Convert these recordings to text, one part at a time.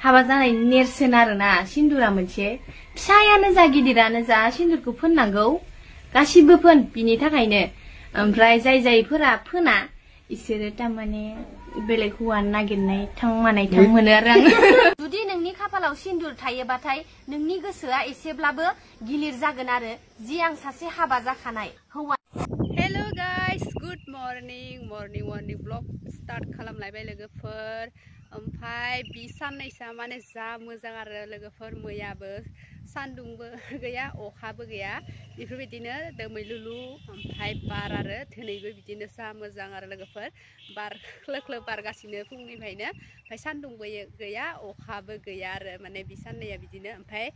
हाबा जानायनि नेरसोन आरोना सिन्दुरा मोनसे फिसायानो जा गिदिरानो जा सिन्दुरखौ फोननांगौ गासिबो फोन बिनि थाखायनो ओमफ्राय जायफोरा फोना इसोरो तारमाने बेलेग हौवा नागिरनाय थांमानाय मोनो आरो आं जुदि नोंनि खाफालाव सिन्दुर थायोबाथाय नोंनि गोसोआ एसेब्लाबो गिलिर जागोन आरो जि आं सासे हाबा जाखानाय हौवा। Hello guys good morning blog start खालामलायबाय लोगोफोर ओमफ्राय बि साननैसोआ माने जा मोजां आरो लोगोफोर मैयाबो सान्दुंबो गैया अखाबो गैया बेफोरबायदिनो दोमैलुलु ओमफ्राय बार आरो दिनैबो बिदिनो जा मोजां आरो लोगोफोर बार ख्लो ख्लो बारगासिनो फुंनिफ्रायनो ओमफ्राय सान्दुंबो गैया अखाबो गैया आरो माने बि साननैया बिदिनो ओमफ्राय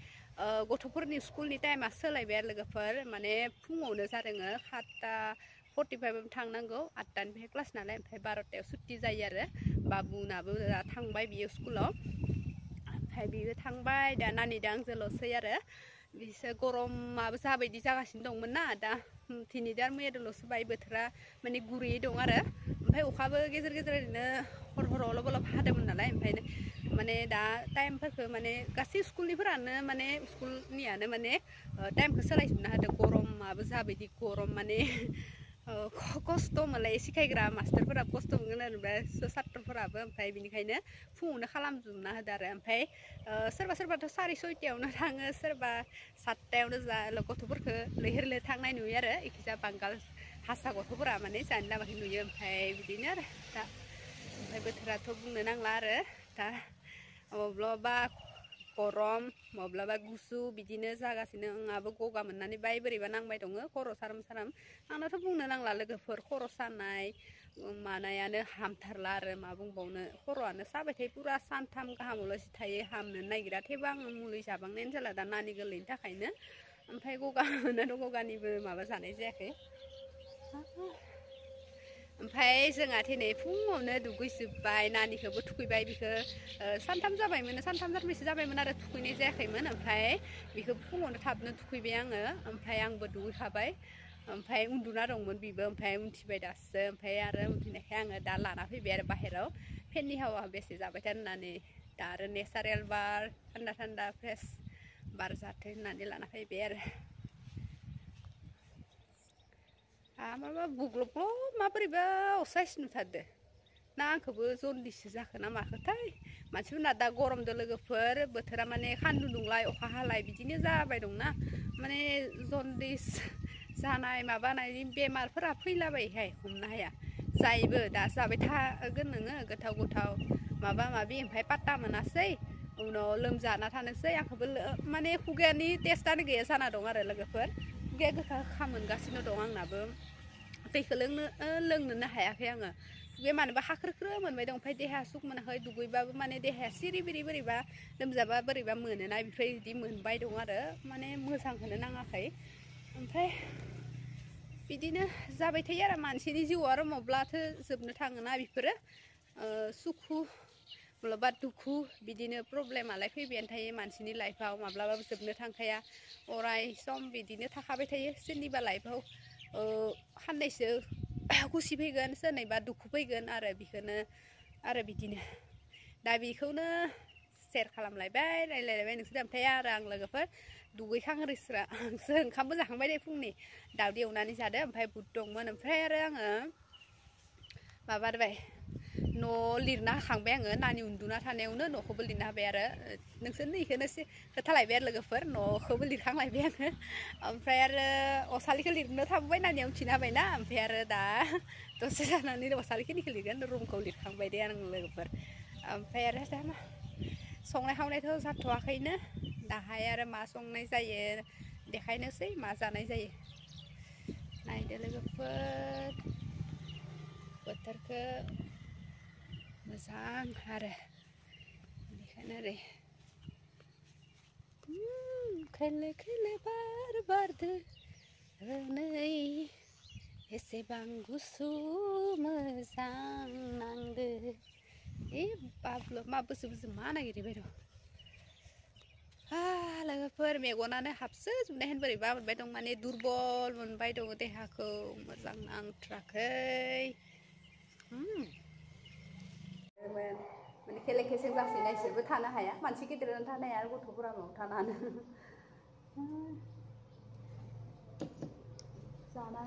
गथ'फोरनि स्कुलनि टाइमा सोलायबाय आरो लोगोफोर माने फुङावनो जादों 7:45 थांनांगौ 8टानिफ्राय क्लास नालाय ओमफ्राय 12टायाव सुट्टि जायो आरो बाबुनाबो थांबाय बियो स्कुलाव ओमफ्राय बियो थांबाय दा नानिदा आंजोंल'सै आरो बिसोर गरमाबो जाबायदि जागासिनो दंमोन ना दा दिनै दा मैयादोल'सो बाय बोथोरा माने गुरैयै दं आरो ओमफ्राय अखाबो गेजेर गेजेर ओरैनो हर अलप हादोंमोन नालाय ओमफ्राय माने दा टाइमफोरखौ माने गासै स्कुलनिफोरानो माने स्कुलनियानो माने टाइमखौ सोलायजोबना होदों गरमाबो जाबायदि गरम माने खस्थ' मोनलाय सिखायग्रा मास्टारफोरा खस्थ' मोनगोन आरो सात्रफोराबो ओमफ्राय बिनिखायनो फुङावनो खालामजोबना होदो आरो ओमफ्राय सोरबाथ' 6:30 थाङो सोरबा 7टायावनो जा गथ'फोरखौ लैहोर थांनाय नुयो आरो इखिजा बांगाल हारसा गथ'फोरा माने जानो लामाखै नुयो ओमफ्राय बिदिनो आरो दा ओमफ्राय बोथोराथ' बुंनो नांला आरो दा माब्लाबा गरम माब्लाबा गुसु बिदिनो जागासिनो आंहाबो गगा मोननानै बाय बोरैबा नांबाय दङ खर' साराम आंनाथ' बुंनो नांला लोगोफोर खर' सानाय मानायानो हामथारला आरो मा बुंबावनो खर'आनो साबाय थायो पुरा सानथाम गाहामावल'सो थायो हामनो नागिरा थेवबो आङो मुलि जाबांनायानो जाला दा नानि गोरलैनि थाखायनो ओमफ्राय गगा मोननानै गगानिबो माबा जानाय जायाखै ओमफ्राय जोंहा दिनै फुङावनो दुगैजोब्बाय नानिखौबो थुखैबाय बिखौ सानथाम सानब्रैसो जाबायमोन आरो थुखैनाय जायाखैमोन ओमफ्राय बिखौ फुङावनो थाबनो थुखैबाय आङो ओमफ्राय आंबो दुगैखाबाय ओमफ्राय उन्दुना दंमोन बिबो ओमफ्राय उन्थिबाय दासो ओमफ्राय आरो उन्थिनायखाय आङो दा लाना फैबाय आरो बाहेराव फेननि हावा बेसे जाबाय था होननानै दा आरो नेचारेल बार थान्दा फ्रेस बार जाथों होननानै लाना फैबाय आरो माबा बुग्लब माबोरैबा असाइस नुथारदो ना आंखौबो जन्दिससो जाखो ना माखोथाय मानसिफोरना दा गरमदो लोगोफोर बोथोरा माने सान्दुं दुंलाय अखा हालाय बिदिनो जाबाय दंना माने जन्दिस जानाय माबानायनि बेमारफोरा फैलाबायहाय हमनो हाया जायोबो दा जाबाय थागोन नोङो गोथाव माबा माबि ओमफ्राय पात्ता मोनासै उनाव लोमजाना थानोसै आंखौबो माने खुगानि टेस्टआनो गैया जाना दं आरो लोगोफोर खुगाया गोखा मोनगासिनो दं आंनाबो दैखौ लोंनोनो हायाखै आङो खुगाया मानोबा हाख्रोख्रो मोनबाय दं ओमफ्राय देहाया सुख मोनाखै दुगैबाबो माने देहाया सिरिबिरि बोरैबा लोमजाबा बोरैबा मोनोना बेफोरबायदि मोनबाय दं आरो माने मोजांखौनो नाङाखै ओमफ्राय बिदिनो जाबाय थायो आरो मानसिनि जिउआव आरो माब्लाथो जोबनो थाङोना बेफोरो सुखु माब्लाबा दुखु बिदिनो प्रब्लेमालाय फैबायानो थायो मानसिनि लाइफआव माब्लाबाबो जोबनो थांखाया अराय सम बिदिनो थाखाबाय थायो सोरनिबा लाइफआव साननैसो खुसि फैगोन सोरनिबा दुखु फैगोन आरो बेखौनो आरो बिदिनो दा बेखौनो सेयार खालामलायबाय रायलायलायबाय नोंसोर ओमफ्राय आरो आं लोगोफोर दुगैखां रिस्रांसो ओंखामबो जाखांबाय दे फुंनि दावदै एवनानै जादो ओमफ्राय बुट दंमोन ओमफ्राय आरो आङो माबाबाय न' लिरना होखांबाय आङो नानि उन्दुना थानायावनो न'खौबो लिरना होबाय आरो नोंसोरनो बेखौनो खोथालायबाय आरो लोगोफोर न'खौबो लिरखांलायबाय आङो ओमफ्राय आरो असालिखौ लिरनो थाबोबाय नानिया उथिना होबायना ओमफ्राय आरो दा दसे जानानै असालिखिनिखौ लिरगोन रुमखौ लिरखांबाय दे आं लोगोफोर ओमफ्राय आरो दा संनाय खावनायथ' जाथ'वाखैनो दाहाय आरो मा संनाय जायो देखायनोसै मा जानाय जायो नायदो लोगोफोर बोथोरखौ मोजां आरो बेनिखायनो ओरै खोलो बार बारदो नै एसेबां गुसु मोजां नांदो बाबल' मा बोसो मा नागिरबाय दं लोगोफोर मेगनानो हाबसो जोबनाय होन बोरैबा मोनबाय दं माने दुरबल मोनबाय दङ देहाखौ मोजां नांथ्राखै माने खेले खेसें जासैना इसोरबो थानो हाया मानसि गिदिरानो थानो हाया आरो गथ'फोरा मायाव थानो हानो जाना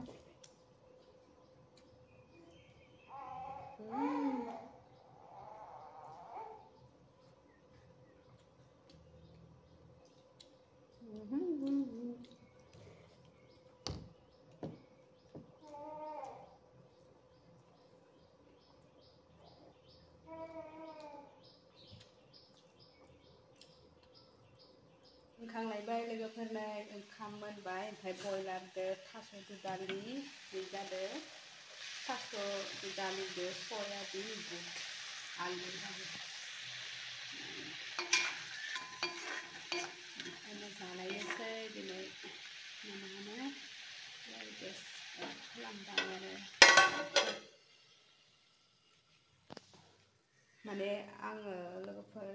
ओंखाम लायबाय लोगोफोरनो ओंखाम मोनबाय ओमफ्राय बयलारदो थास' दुदालि जादो थास' दुदालिदो सयाबिन बुट आलु ओंखायनो जानायनोसै दिनै मोनानो गेस खालामबाय आरो माने आङो लोगोफोर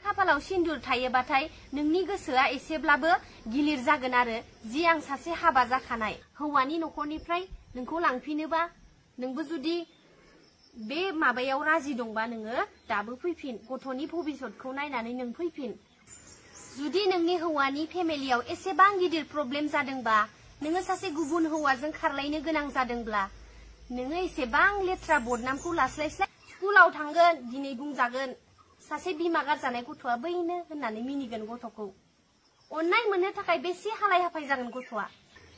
खाफालाव सिन्दुर थायोबाथाय नोंनि गोसोआ एसेब्लाबो गिलिर जागोन आरो जि आं सासे हाबा जाखानाय हौवानि न'खरनिफ्राय नोंखौ लांफिनोबा नोंबो जुदि बे माबायाव राजि दंबा नोङो दाबो फैफिन गथ'नि भबिसतखौ नायनानै नों फैफिन जुदि नोंनि हौवानि फेमिलियाव एसेबां गिदिर प्रब्लेम जादोंबा नोङो सासे गुबुन हौवाजों खारलायनो गोनां जादोंब्ला नोङो एसेबां लेथ्रा बदनामखौ लास्लायस्लाय स्कुलाव थांगोन दिनै बुंजागोन सासे बिमा गारजानाय गथ'आ बैनो होननानै मिनिगोन गथ'खौ अननाय मोननो थाखाय बेसे हालाय हाफाय जागोन गथ'आ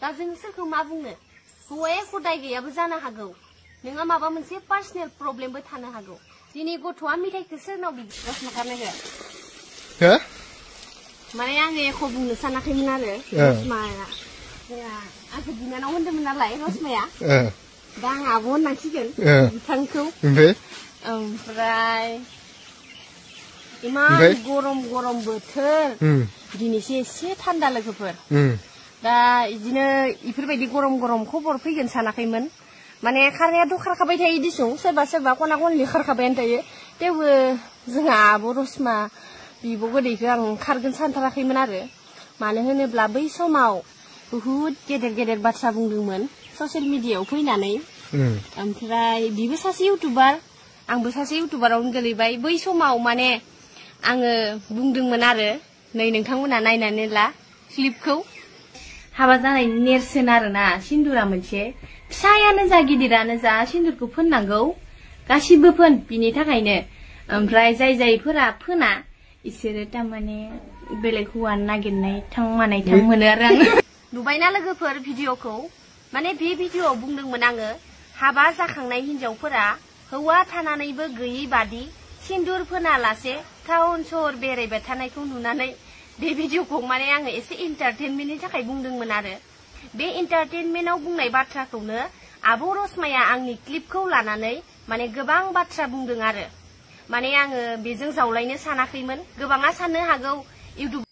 दा जों सोरखौ मा बुंनो हौवाया खदाय गैयाबो जानो हागौ नोंहा माबा मोनसे पार्सनेल प्रब्लेमबो थानो हागौ दिनै गथ'आ मिथाइखौ सोरनाव बिदि रसमा खारनायखौ हो माने आङो एख' बुंनो सानाखैमोन आरो रसमाया आंखौ बिनानाव होनदोंमोन नालाय रसमाया दा आं आब' होननांसिगोन बिथांखौ ओमफ्राय इमान गरम गरम बोथोर दिनैसो एसे थान्दा लोगोफोर दा इदिनो इफोरबायदि गरम गरम खबर फैगोन सानाखैमोन माने खारनायाथ' खारखाबाय थायो दिसुं सोरबा सोरबा खना खनलि खारखाबायानो थायो थेवबो जोंहा आब' रसमा बिब' गोदैखौ आं खारगोन सानथाराखैमोन आरो मानो होनोब्ला बै समाव बुहुद गेदेर गेदेर बाथ्रा बुंदोंमोन ससियेल मिडियायाव फैनानै ओमफ्राय बिबो सासे इउटुबार आंबो सासे इउटुबारावनो गोलैबाय बै समाव माने आङो बुंदोंमोन आरो नै नोंथांमोना नायनानै ला क्लिपखौ हाबा जानायनि नेरसोन आरोना सिन्दुरा मोनसे फिसायानो जा गिदिरानो जा सिन्दुरखौ फोननांगौ गासिबो फोन बिनि थाखायनो ओमफ्राय जायफोरा फोना इसोरो तारमाने बेलेग हौवा नागिरनाय थां मोनो आरो आं नुबायना लोगोफोर भिडिअखौ माने बे भिडिअआव बुंदोंमोन आङो हाबा जाखांनाय हिनजावफोरा हौवा थानानैबो गैयै बादि सिन्दुर फोनालासे टाउन सहर बेरायबाय थानायखौ नुनानै बे भिडिअखौ माने आङो एसे एन्टारटेनमेन्टनि थाखाय बुंदोंमोन आरो बे एन्टारटेनमेन्टआव बुंनाय बाथ्राखौनो आब' रसमाया आंनि क्लिपखौ लानानै माने गोबां बाथ्रा बुंदों आरो माने आङो बेजों जावलायनो सानाखैमोन गोबाङा साननो हागौ इउटुबार